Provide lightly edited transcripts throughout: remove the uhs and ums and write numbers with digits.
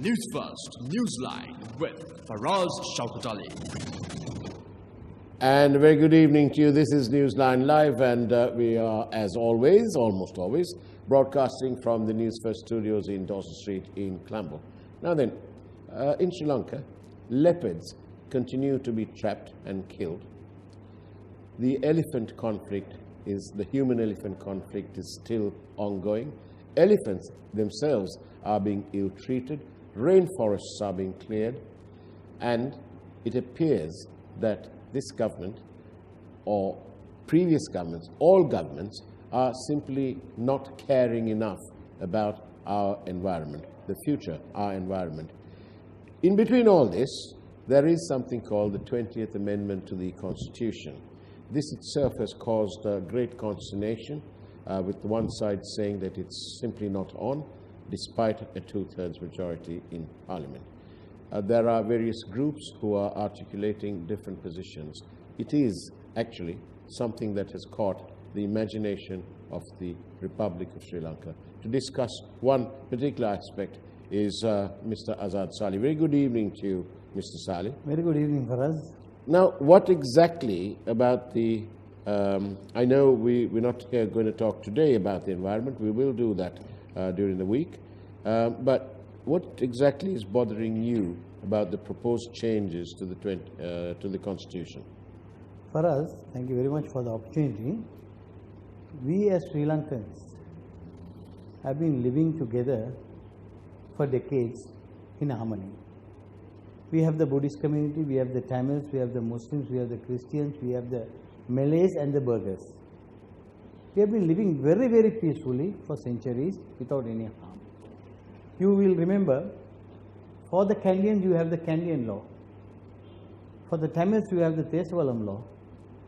News First, Newsline with Faraz Shaukat Ali. And a very good evening to you. This is Newsline Live, and we are, as always, almost always, broadcasting from the News First studios in Dawson Street in Colombo. Now then, in Sri Lanka, leopards continue to be trapped and killed. The elephant conflict the human-elephant conflict is still ongoing. Elephants themselves are being ill-treated. Rainforests are being cleared. And it appears that this government, or previous governments, all governments, are simply not caring enough about our environment, the future, our environment. In between all this, there is something called the 20th Amendment to the Constitution. This itself has caused great consternation, with one side saying that it's simply not on, despite a two-thirds majority in Parliament. There are various groups who are articulating different positions. It is actually something that has caught the imagination of the Republic of Sri Lanka. To discuss one particular aspect is Mr. Azad Sali. Very good evening to you, Mr. Sali. Very good evening, Faraz. Now, what exactly about the, I know we're not here going to talk today about the environment. We will do that during the week. But what exactly is bothering you about the proposed changes to the Constitution? Faraz, thank you very much for the opportunity. We as Sri Lankans have been living together for decades in harmony. We have the Buddhist community, we have the Tamils, we have the Muslims, we have the Christians, we have the Malays and the Burghers. We have been living very, very peacefully for centuries without any harm. You will remember, for the Kandyan you have the Kandyan law. For the Tamils you have the Tesavalam law.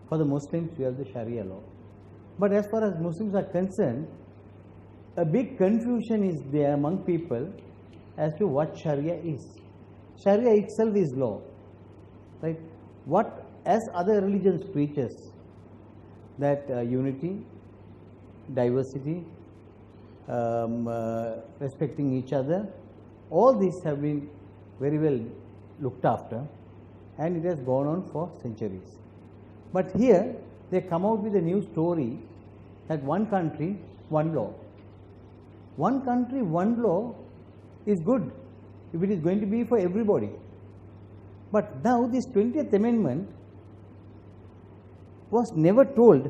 For the Muslims you have the Sharia law. But as far as Muslims are concerned, a big confusion is there among people as to what Sharia is. Sharia itself is law, right? What, as other religions preaches, that unity, diversity, respecting each other, all these have been very well looked after, and it has gone on for centuries. But here, they come out with a new story that one country, one law. One country, one law is good if it is going to be for everybody. But now this 20th Amendment was never told.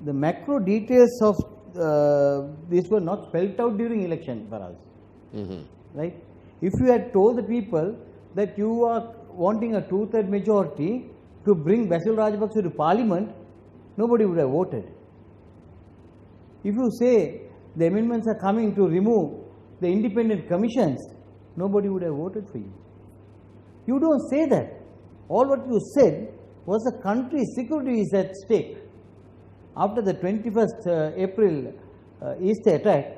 The macro details of this were not spelled out during election for us. Right? If you had told the people that you are wanting a two-third majority to bring Basil Rajapaksa to Parliament, nobody would have voted. If you say the amendments are coming to remove the independent commissions, nobody would have voted for you. You don't say that. All what you said was the country's security is at stake. After the 21st April Easter attack,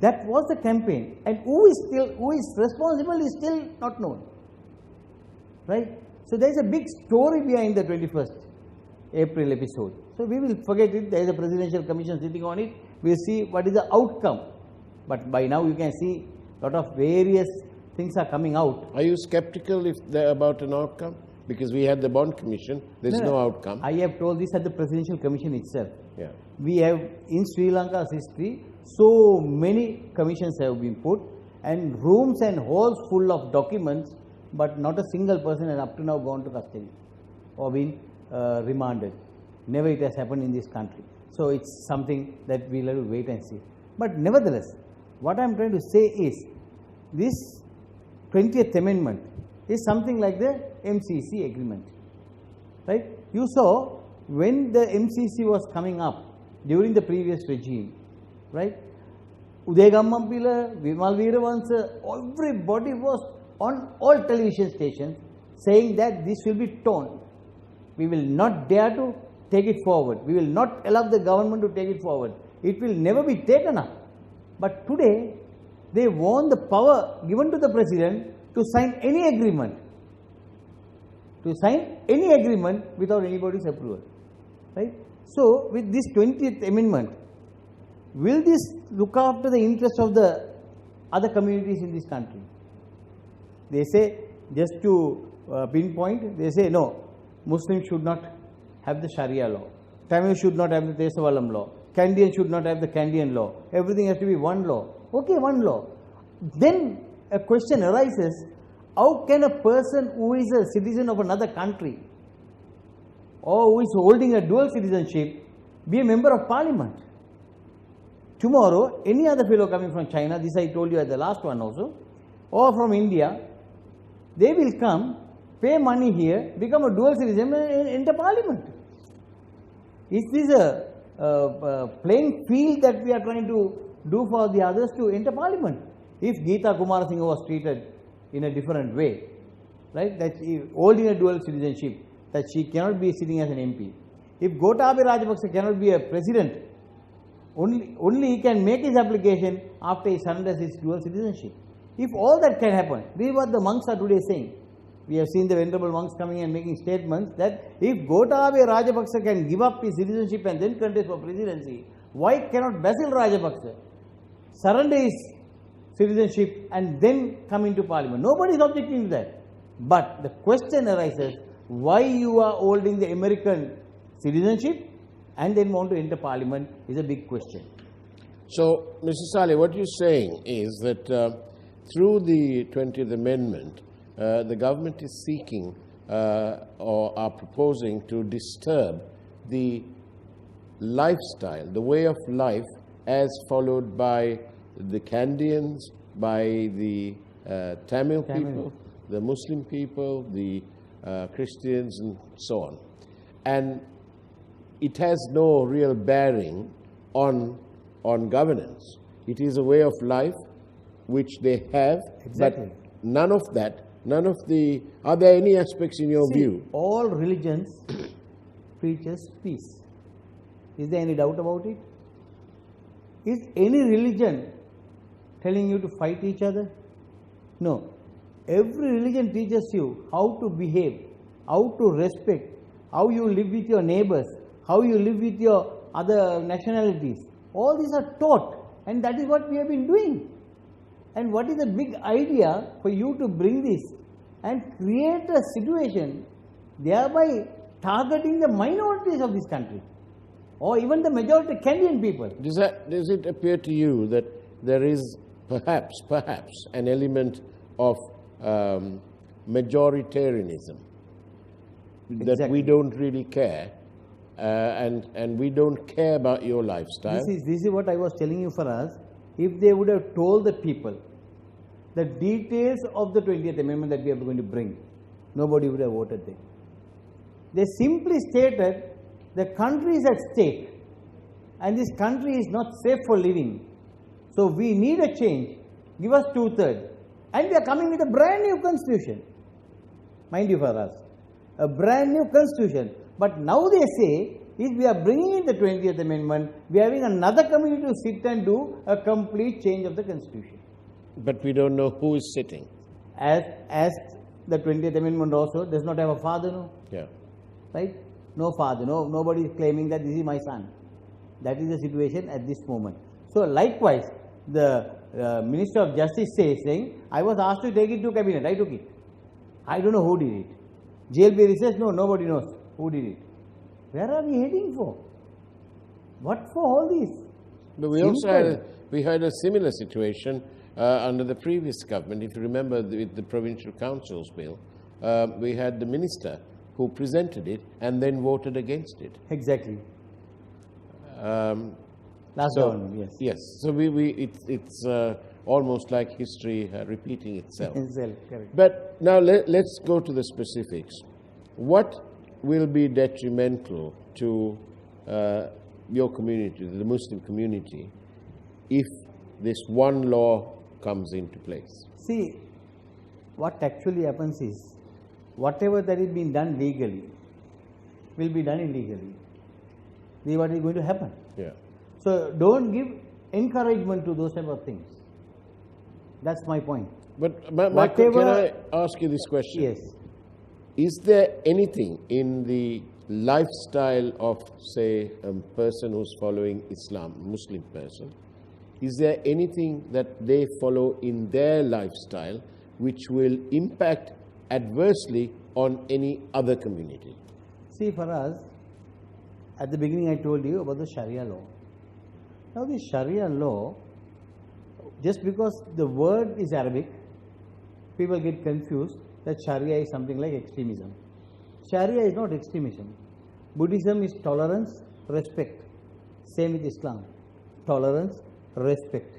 that was the campaign, and who is responsible is still not known. Right? So there is a big story behind the 21st April episode. So we will forget it. There is a presidential commission sitting on it. We will see what is the outcome. But by now you can see a lot of various things are coming out. Are you skeptical about an outcome? Because we had the Bond Commission, there is no outcome. I have told this at the Presidential Commission itself. Yeah. We have, in Sri Lanka's history, so many commissions have been put, and rooms and halls full of documents, but not a single person has up to now gone to custody or been remanded. Never it has happened in this country. So it's something that we'll have to wait and see. But nevertheless, what I am trying to say is, this 20th Amendment is something like the MCC agreement, right? You saw when the MCC was coming up during the previous regime, right? Uday Gammampila, Vimal Veeravansa, everybody was on all television stations saying that this will be torn. We will not dare to take it forward. We will not allow the government to take it forward. It will never be taken up. But today, they want the power given to the president to sign any agreement. To sign any agreement without anybody's approval. Right? So, with this 20th Amendment, will this look after the interests of the other communities in this country. They say, just to pinpoint, they say, no, Muslims should not have the Sharia law. Tamil should not have the Tesavalam law. Kandyan should not have the Kandyan law. Everything has to be one law. Okay, one law. Then a question arises, how can a person who is a citizen of another country or who is holding a dual citizenship be a member of parliament? Tomorrow, any other fellow coming from China, this I told you at the last one also, or from India, they will come, pay money here, become a dual citizen and enter parliament. Is this a playing field that we are trying to do for the others to enter parliament? If Geeta Kumarasinghe was treated in a different way, right, that she holding a dual citizenship, that she cannot be sitting as an MP. If Gotabaya Rajapaksa cannot be a president, only he can make his application after he surrenders his dual citizenship. If all that can happen, this is what the monks are today saying. We have seen the venerable monks coming and making statements that if Gotabaya Rajapaksa can give up his citizenship and then contest for presidency, why cannot Basil Rajapaksa surrender his citizenship and then come into parliament? Nobody is objecting to that. But the question arises, why you are holding the American citizenship and then want to enter parliament is a big question. So, Mr. Saleh, what you're saying is that through the 20th Amendment, the government is seeking or are proposing to disturb the lifestyle, the way of life as followed by the Kandians, by the Tamil people, the Muslim people, the Christians and so on. And it has no real bearing on governance. It is a way of life which they have, Exactly. but none of that, are there any aspects in your view? All religions preaches peace. Is there any doubt about it? Is any religion telling you to fight each other? No. Every religion teaches you how to behave, how to respect, how you live with your neighbors, how you live with your other nationalities. All these are taught, and that is what we have been doing. And what is the big idea for you to bring this and create a situation thereby targeting the minorities of this country or even the majority Kenyan people? Does it appear to you that there is perhaps an element of majoritarianism, that Exactly. we don't really care and we don't care about your lifestyle? This is what I was telling you for us. If they would have told the people the details of the 20th Amendment that we are going to bring, nobody would have voted them. They simply stated the country is at stake and this country is not safe for living. So we need a change. Give us 2/3. And we are coming with a brand new constitution. Mind you, for us, a brand new constitution. But now they say, if we are bringing in the 20th Amendment, we are having another committee to sit and do a complete change of the constitution. But we don't know who is sitting. As the 20th Amendment also does not have a father, no? Yeah. Right? No father, nobody is claiming that this is my son. That is the situation at this moment. So likewise, the Minister of Justice saying, I was asked to take it to cabinet, I took it. I don't know who did it. JLP says, no, nobody knows who did it. Where are we heading for? What for all this? But we also had a similar situation under the previous government. If you remember with the Provincial Councils Bill, we had the minister who presented it and then voted against it. Exactly. Last government, yes. Yes. So it's almost like history repeating itself. Correct. But now let's go to the specifics. What will be detrimental to your community, the Muslim community, if this one law comes into place? See, what actually happens is, whatever that is being done legally will be done illegally. This is what is going to happen. Yeah. So don't give encouragement to those type of things. That's my point. But Michael, can I ask you this question? Yes. Is there anything in the lifestyle of, say, a person who's following Islam, Muslim person, is there anything that they follow in their lifestyle which will impact adversely on any other community? See, for us, at the beginning I told you about the Sharia law. Now the Sharia law, just because the word is Arabic, people get confused that Sharia is something like extremism. Sharia is not extremism. Buddhism is tolerance, respect. Same with Islam. Tolerance, respect.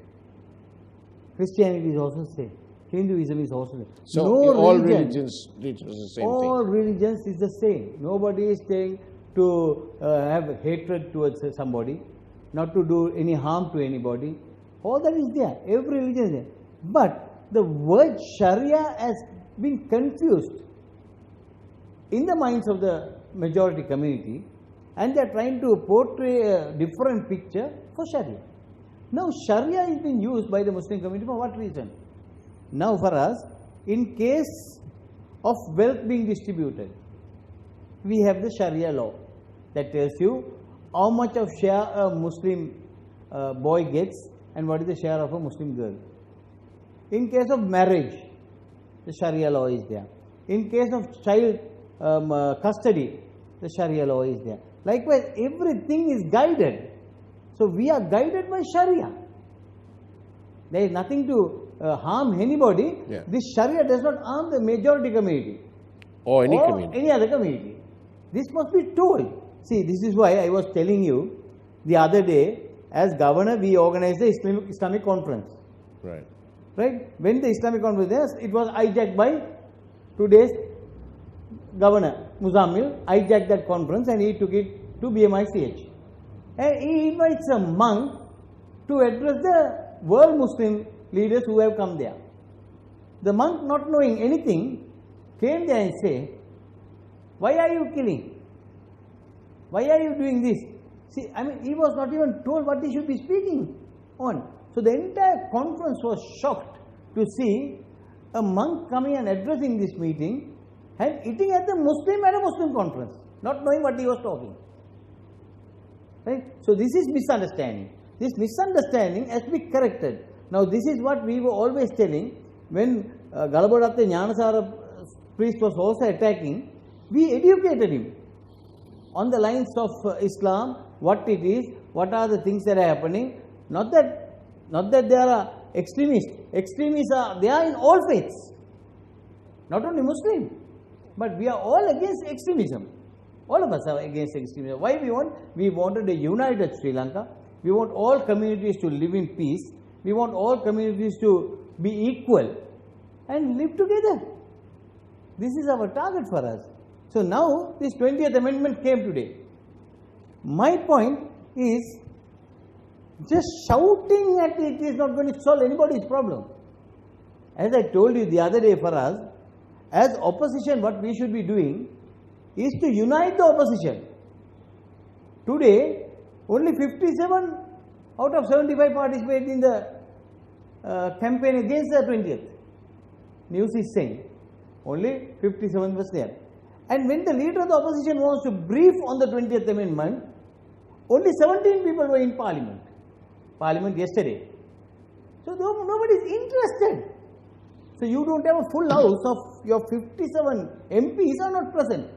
Christianity is also the same. Hinduism is also the same. So No all religion- religions teach us the same all thing. religions is the same. Nobody is saying to have hatred towards somebody, not to do any harm to anybody. All that is there. Every religion is there. But the word Sharia has been confused in the minds of the majority community, and they are trying to portray a different picture for Sharia. Now Sharia is being used by the Muslim community for what reason? Now for us, in case of wealth being distributed, we have the Sharia law that tells you how much of share a Muslim boy gets and what is the share of a Muslim girl. In case of marriage, the Sharia law is there. In case of child custody, the Sharia law is there. Likewise, everything is guided. So we are guided by Sharia. There is nothing to harm anybody. Yeah. This Sharia does not harm the majority community Or any or community. any other community. This must be told. See, this is why I was telling you the other day, as governor, we organized the Islamic conference. Right. Right? When the Islamic conference was there, it was hijacked by today's governor, Muzammil, hijacked that conference and he took it to BMICH. And he invites a monk to address the world Muslim leaders who have come there. The monk, not knowing anything, came there and said, "Why are you killing? Why are you doing this?" See, I mean, he was not even told what he should be speaking on. So the entire conference was shocked to see a monk coming and addressing this meeting and eating at a Muslim conference, not knowing what he was talking. Right? So this is misunderstanding. This misunderstanding has to be corrected. Now this is what we were always telling when Galabadatta Jnanasara priest was also attacking. We educated him on the lines of Islam, what it is, what are the things that are happening. Not that there are extremists. Extremists are there in all faiths, not only Muslim, but we are all against extremism. All of us are against extremism. Why we want? We wanted a united Sri Lanka. We want all communities to live in peace. We want all communities to be equal and live together. This is our target for us. So now this 20th amendment came today. My point is, just shouting at it is not going to solve anybody's problem. As I told you the other day, for us, as opposition, what we should be doing is to unite the opposition. Today, only 57 out of 75 participated in the campaign against the 20th. News is saying only 57 was there. And when the leader of the opposition wants to brief on the 20th amendment, only 17 people were in Parliament yesterday. So nobody is interested. So you don't have a full house of your 57 MPs are not present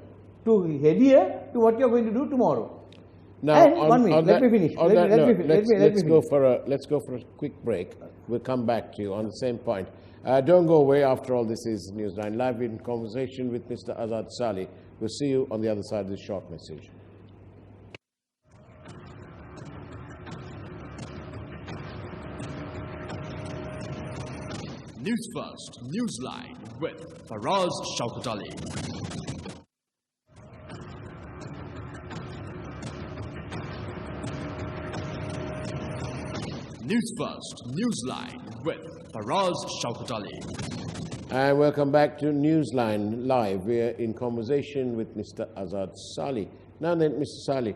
to adhere to what you are going to do tomorrow. Now, And one minute, let me finish. Let's go for a quick break. We'll come back to you on the same point. Don't go away. After all, this is Newsline Live in conversation with Mr. Azad Sali. We'll see you on the other side of this short message. News First, Newsline with Faraz Shaukat Ali. News First, Newsline with Faraz Shaukat Ali. And welcome back to Newsline Live. We're in conversation with Mr. Azad Sali. Now then, Mr. Sali,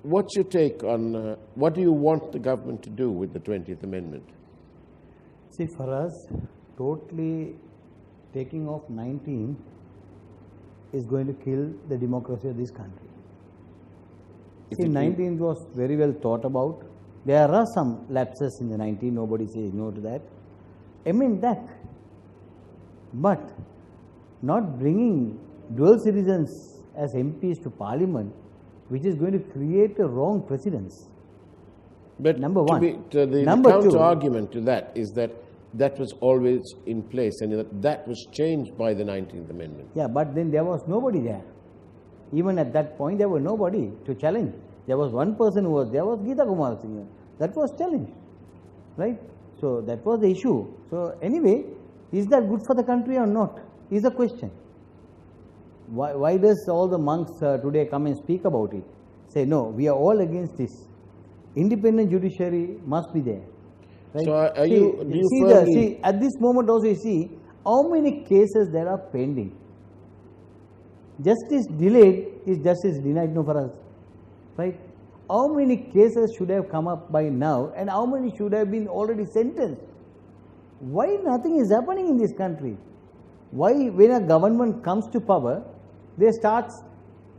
what's your take on what do you want the government to do with the 20th Amendment? See, for us, totally taking off 19 is going to kill the democracy of this country. See, 19 was very well thought about. There are some lapses in the 90, nobody says no to that. I mean that. But not bringing dual citizens as MPs to Parliament, which is going to create a wrong precedence. But Number one. The Number two. counter-argument to that is that that was always in place and that was changed by the 19th Amendment. Yeah, but then there was nobody there. Even at that point, there was nobody to challenge. There was one person who was there, was Geeta Kumar Singh. That was challenged, right? So that was the issue. So anyway, is that good for the country or not? Is the question. Why does all the monks today come and speak about it? Say, no, we are all against this. Independent judiciary must be there. Right? So do you see, firmly... at this moment also you see how many cases there are pending. Justice delayed is justice denied, no, for us. Right? How many cases should have come up by now and how many should have been already sentenced? Why nothing is happening in this country? Why when a government comes to power, they start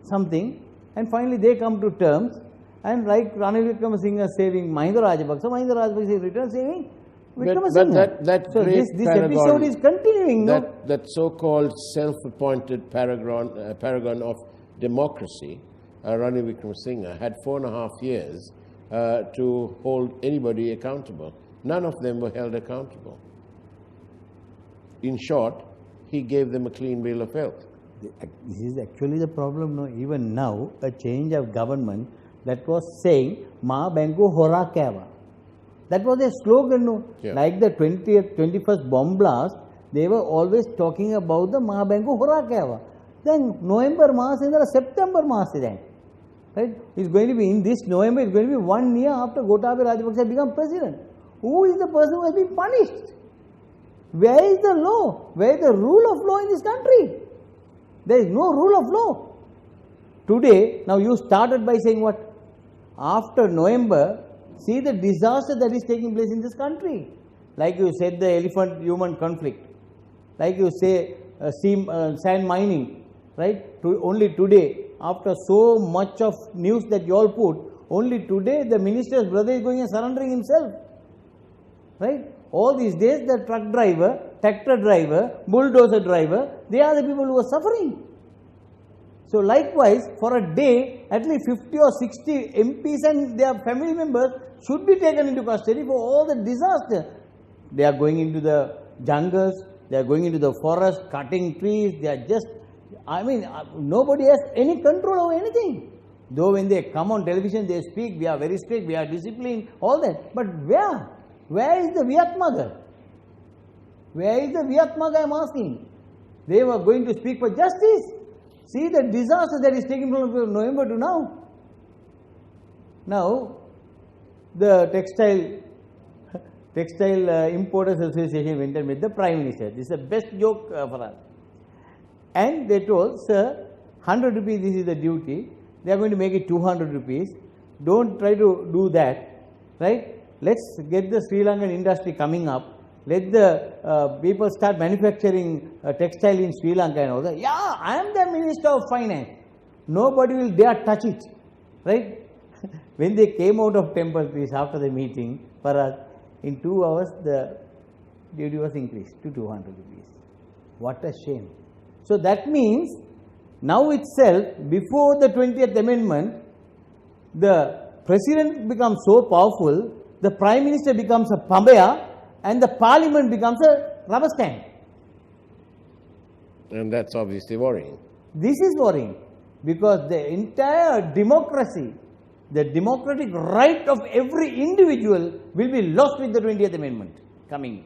something and finally they come to terms, and like Ranil Wickremesinghe saving Mahinda Rajapaksa is returned saving Wickremesinghe. That so great this episode is continuing. That so-called self-appointed paragon of democracy, Ranil Wickremesinghe, had 4.5 years to hold anybody accountable. None of them were held accountable. In short, he gave them a clean bill of health. This is actually the problem. No, even now, a change of government that was saying Ma Banku Hora Kava. That was a slogan. No, yeah. Like the 21st bomb blast, they were always talking about the Ma Banku Hora Kava. Then November Maas and September Maas then. Right? It's going to be in this November. It's going to be 1 year after Gotabaya Rajapaksa become president. Who is the person who has been punished? Where is the law? Where is the rule of law in this country? There is no rule of law. Today, now you started by saying what? After November, see the disaster that is taking place in this country. Like you said, the elephant-human conflict. Like you say, sand mining. Right? Only today, after so much of news that you all put, only today the minister's brother is going and surrendering himself. Right? All these days, the truck driver, tractor driver, bulldozer driver, they are the people who are suffering. So likewise, for a day, at least 50 or 60 MPs and their family members should be taken into custody for all the disaster. They are going into the jungles, they are going into the forest, cutting trees, they are just, nobody has any control over anything. Though when they come on television, they speak, we are very strict, we are disciplined, all that. But where? Where is the Vihatmagar? Where is the Vihatmagar, I am asking? They were going to speak for justice. See the disaster that is taking place from November to now. Now, the Textile Importers Association went and met the Prime Minister. This is the best joke for us. And they told, sir, 100 rupees, this is the duty. They are going to make it 200 rupees. Don't try to do that. Right? Let's get the Sri Lankan industry coming up. Let the people start manufacturing textile in Sri Lanka and all that. Yeah, I am the Minister of Finance. Nobody will dare touch it. Right? When they came out of Temple Peace after the meeting, for us, in 2 hours the duty was increased to 200 rupees. What a shame. So that means, now itself, before the 20th Amendment, the President becomes so powerful, the Prime Minister becomes a pambaya, and the Parliament becomes a rubber stamp. And that's obviously worrying. This is worrying, because the entire democracy, the democratic right of every individual will be lost with the 20th Amendment coming.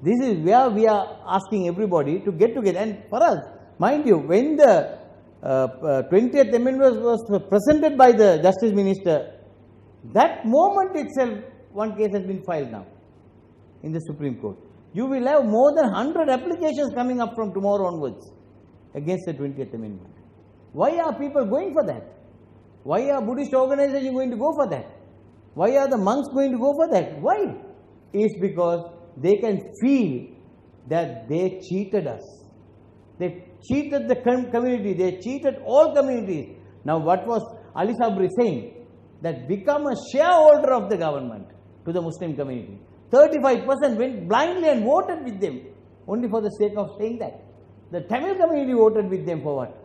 This is where we are asking everybody to get together. And for us, mind you, when the 20th Amendment was presented by the Justice Minister, that moment itself, one case has been filed now in the Supreme Court. You will have more than 100 applications coming up from tomorrow onwards against the 20th Amendment. Why are people going for that? Why are Buddhist organizations going to go for that? Why are the monks going to go for that? Why? It's because they can feel that they cheated us. They cheated the community. They cheated all communities. Now what was Ali Sabri saying? that become a shareholder of the government to the Muslim community. 35% went blindly and voted with them only for the sake of saying that. The Tamil community voted with them for what?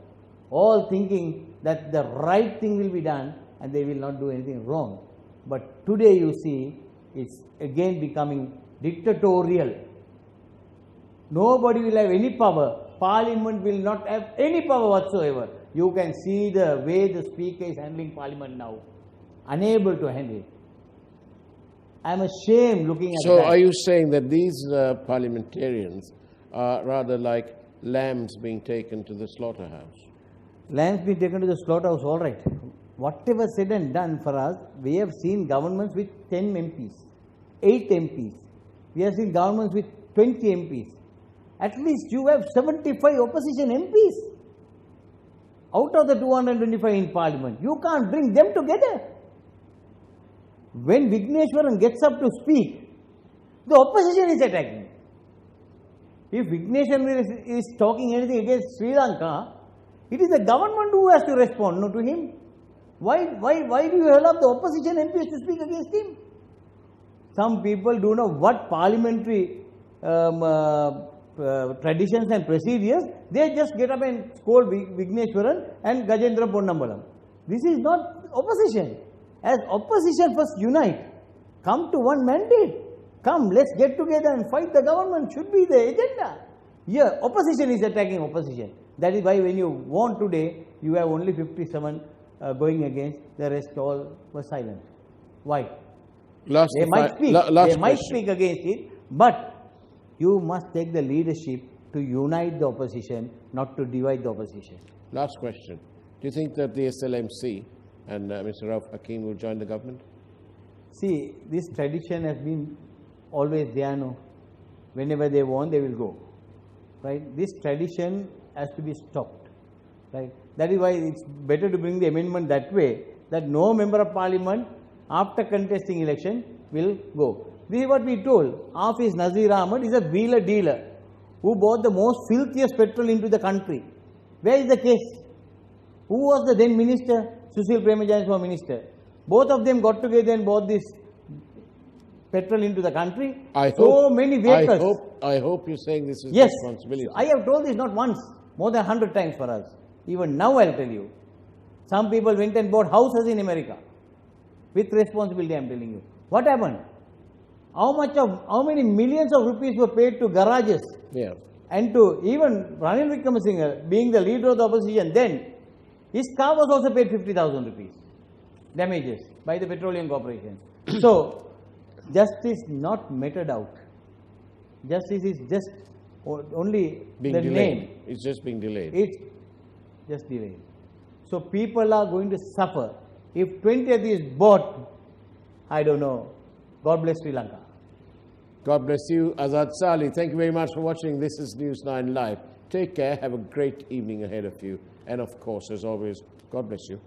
All thinking that the right thing will be done and they will not do anything wrong. But today you see it's again becoming dictatorial. Nobody will have any power. Parliament will not have any power whatsoever. You can see the way the Speaker is handling Parliament now. Unable to handle it. I am ashamed looking at So that. are you saying that these parliamentarians are rather like lambs being taken to the slaughterhouse? Lambs being taken to the slaughterhouse, all right. Whatever said and done for us, we have seen governments with 10 MPs, 8 MPs. We have seen governments with 20 MPs. At least you have 75 opposition MPs out of the 225 in Parliament. You can't bring them together. When Vigneshwaran gets up to speak, the opposition is attacking. If Vigneshwaran is talking anything against Sri Lanka, it is the government who has to respond, not to him. Why do you allow the opposition MPs to speak against him? Some people don't know what parliamentary traditions and procedures. They just get up and scold Vigneshwaran and Gajendra Ponnambalam. This is not opposition. As opposition, first unite. Come to one mandate. Come, let's get together and fight the government. Should be the agenda. Here, opposition is attacking opposition. That is why when you won today, you have only 57 going against, the rest all were silent. Why? They might speak. They might speak against it, but you must take the leadership to unite the opposition, not to divide the opposition. Last question. Do you think that the SLMC and Mr. Rauf Hakim will join the government? See, this tradition has been always there, no? Whenever they want, they will go. Right? This tradition has to be stopped. Right? That is why it's better to bring the amendment that way, that no member of parliament after contesting election will go. This is what we told. Hafiz Nazir Ahmad is a wheeler dealer who bought the most filthiest petrol into the country. Where is the case? Who was the then minister? Sushil Premachand's was minister. Both of them got together and bought this petrol into the country. I hope you're saying this is responsibility. I have told this not once, more than 100 times for us. Even now I'll tell you. Some people went and bought houses in America. With responsibility, I'm telling you. What happened? How many millions of rupees were paid to garages? Yeah. And to even Ranil Wickremesinghe, being the leader of the opposition then, his car was also paid 50,000 rupees. Damages by the Petroleum Corporation. So, justice not meted out. Justice is just only being the delayed. name. It's just being delayed. It's just delayed. So people are going to suffer. If 20th is bought, I don't know. God bless Sri Lanka. God bless you, Azad Sali. Thank you very much for watching. This is News 9 Live. Take care. Have a great evening ahead of you. And of course, as always, God bless you.